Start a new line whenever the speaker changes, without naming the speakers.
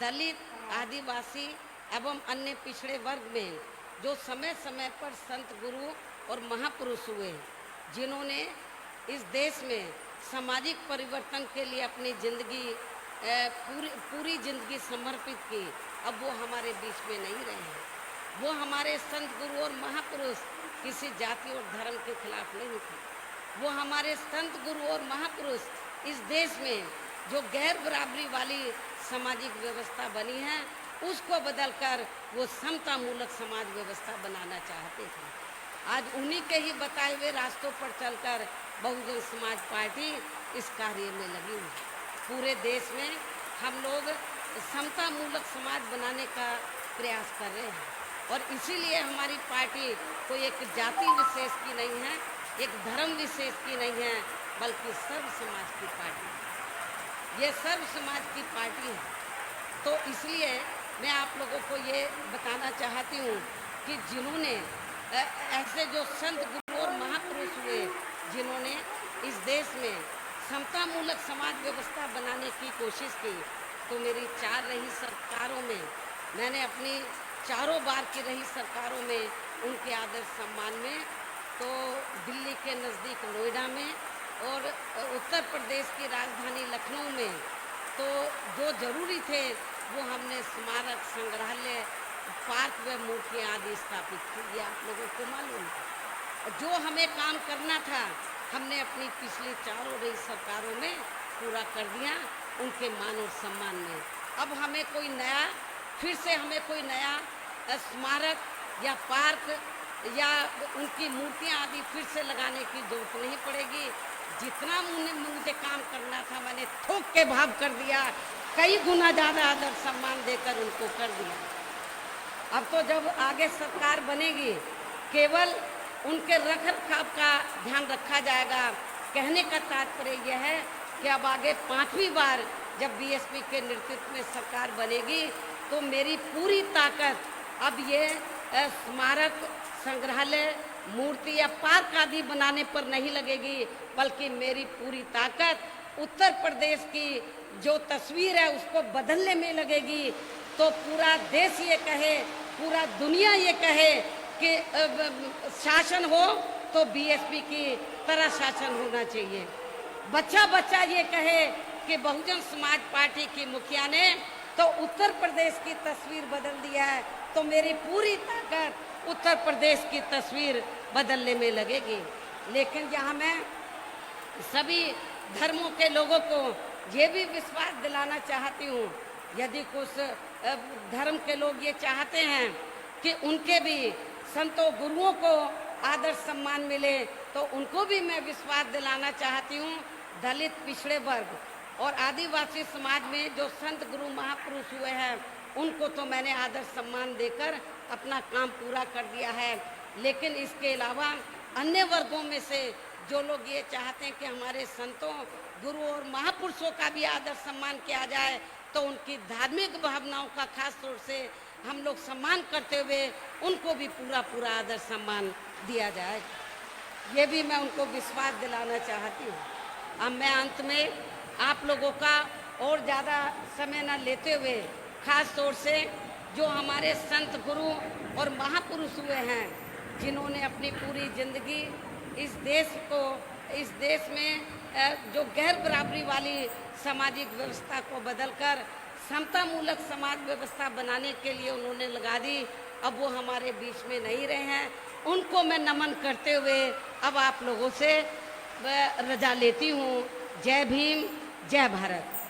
दलित, आदिवासी एवं अन्य पिछड़े वर्ग में जो समय समय पर संत गुरु और महापुरुष हुए, जिन्होंने इस देश में सामाजिक परिवर्तन के लिए अपनी जिंदगी पूरी जिंदगी समर्पित की, अब वो हमारे बीच में नहीं रहे हैं। वो हमारे संत गुरु और महापुरुष किसी जाति और धर्म के खिलाफ नहीं थे। वो हमारे संत गुरु और महापुरुष इस देश में जो गैर बराबरी वाली सामाजिक व्यवस्था बनी है, उसको बदलकर वो समता मूलक समाज व्यवस्था बनाना चाहते थे। आज उन्हीं के ही बताए हुए रास्तों पर चलकर बहुजन समाज पार्टी इस कार्य में लगी हुई है। पूरे देश में हम लोग समता मूलक समाज बनाने का प्रयास कर रहे हैं और इसीलिए हमारी पार्टी कोई एक जाति विशेष की नहीं है, एक धर्म विशेष की नहीं है, बल्कि सर्व समाज की पार्टी है। ये सर्व समाज की पार्टी है। तो इसलिए मैं आप लोगों को ये बताना चाहती हूँ कि जिन्होंने ऐसे जो संत गुरु और महापुरुष हुए, जिन्होंने इस देश में समता मूलक समाज व्यवस्था बनाने की कोशिश की, तो मेरी 4 रही सरकारों में मैंने अपनी चारों बार की रही सरकारों में उनके आदर सम्मान में, तो दिल्ली के नज़दीक नोएडा में और उत्तर प्रदेश की राजधानी लखनऊ में तो जो जरूरी थे वो हमने स्मारक, संग्रहालय, पार्क व मूर्तियाँ आदि स्थापित की। आप लोगों को मालूम है जो हमें काम करना था हमने अपनी पिछली चारों रही सरकारों में पूरा कर दिया, उनके मान और सम्मान में। अब हमें कोई नया फिर से हमें कोई नया स्मारक या पार्क या उनकी मूर्तियाँ आदि फिर से लगाने की जरूरत नहीं पड़ेगी। जितना मुझे काम करना था मैंने थोक के भाव कर दिया, कई गुना ज़्यादा आदर सम्मान देकर उनको कर दिया। अब तो जब आगे सरकार बनेगी केवल उनके रख रखाव का ध्यान रखा जाएगा। कहने का तात्पर्य यह है कि अब आगे 5वीं बार जब बीएसपी के नेतृत्व में सरकार बनेगी तो मेरी पूरी ताकत अब ये स्मारक, संग्रहालय, मूर्ति या पार्क आदि बनाने पर नहीं लगेगी, बल्कि मेरी पूरी ताकत उत्तर प्रदेश की जो तस्वीर है उसको बदलने में लगेगी। तो पूरा देश ये कहे, पूरा दुनिया ये कहे कि शासन हो तो बीएसपी की तरह शासन होना चाहिए। बच्चा बच्चा ये कहे कि बहुजन समाज पार्टी की मुखिया ने तो उत्तर प्रदेश की तस्वीर बदल दिया है, तो मेरी पूरी ताकत उत्तर प्रदेश की तस्वीर बदलने में लगेगी। लेकिन यहाँ मैं सभी धर्मों के लोगों को ये भी विश्वास दिलाना चाहती हूँ, यदि कुछ धर्म के लोग ये चाहते हैं कि उनके भी संतों गुरुओं को आदर सम्मान मिले, तो उनको भी मैं विश्वास दिलाना चाहती हूँ। दलित, पिछड़े वर्ग और आदिवासी समाज में जो संत गुरु महापुरुष हुए हैं उनको तो मैंने आदर सम्मान देकर अपना काम पूरा कर दिया है। लेकिन इसके अलावा अन्य वर्गों में से जो लोग ये चाहते हैं कि हमारे संतों, गुरु और महापुरुषों का भी आदर सम्मान किया जाए, तो उनकी धार्मिक भावनाओं का खास तौर से हम लोग सम्मान करते हुए उनको भी पूरा आदर सम्मान दिया जाए। ये भी मैं उनको विश्वास दिलाना चाहती हूँ। अब मैं अंत में आप लोगों का और ज़्यादा समय न लेते हुए खास तौर से जो हमारे संत गुरु और महापुरुष हुए हैं, जिन्होंने अपनी पूरी जिंदगी इस देश में जो गैर बराबरी वाली सामाजिक व्यवस्था को बदलकर समता मूलक समाज व्यवस्था बनाने के लिए उन्होंने लगा दी, अब वो हमारे बीच में नहीं रहे हैं। उनको मैं नमन करते हुए अब आप लोगों से रजा लेती हूँ। जय भीम, जय भारत।